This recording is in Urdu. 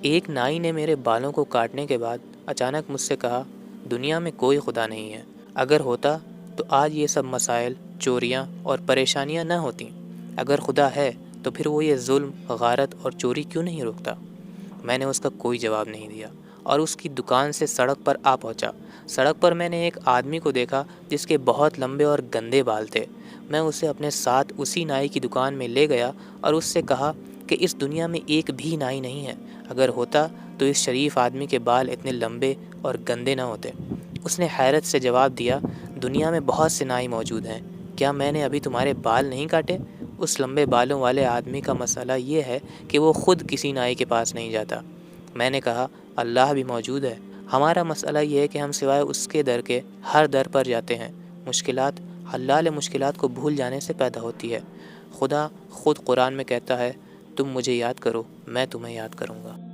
ایک نائی نے میرے بالوں کو کاٹنے کے بعد اچانک مجھ سے کہا، دنیا میں کوئی خدا نہیں ہے، اگر ہوتا تو آج یہ سب مسائل، چوریاں اور پریشانیاں نہ ہوتیں۔ اگر خدا ہے تو پھر وہ یہ ظلم، غارت اور چوری کیوں نہیں روکتا؟ میں نے اس کا کوئی جواب نہیں دیا اور اس کی دکان سے سڑک پر آ پہنچا۔ سڑک پر میں نے ایک آدمی کو دیکھا جس کے بہت لمبے اور گندے بال تھے۔ میں اسے اپنے ساتھ اسی نائی کی دکان میں لے گیا اور اس سے کہا کہ اس دنیا میں ایک بھی نائی نہیں ہے، اگر ہوتا تو اس شریف آدمی کے بال اتنے لمبے اور گندے نہ ہوتے۔ اس نے حیرت سے جواب دیا، دنیا میں بہت سے نائی موجود ہیں، کیا میں نے ابھی تمہارے بال نہیں کاٹے؟ اس لمبے بالوں والے آدمی کا مسئلہ یہ ہے کہ وہ خود کسی نائی کے پاس نہیں جاتا۔ میں نے کہا، اللہ بھی موجود ہے، ہمارا مسئلہ یہ ہے کہ ہم سوائے اس کے در کے ہر در پر جاتے ہیں۔ مشکلات حلال مشکلات کو بھول جانے سے پیدا ہوتی ہے۔ خدا خود قرآن میں کہتا ہے، تم مجھے یاد کرو، میں تمہیں یاد کروں گا۔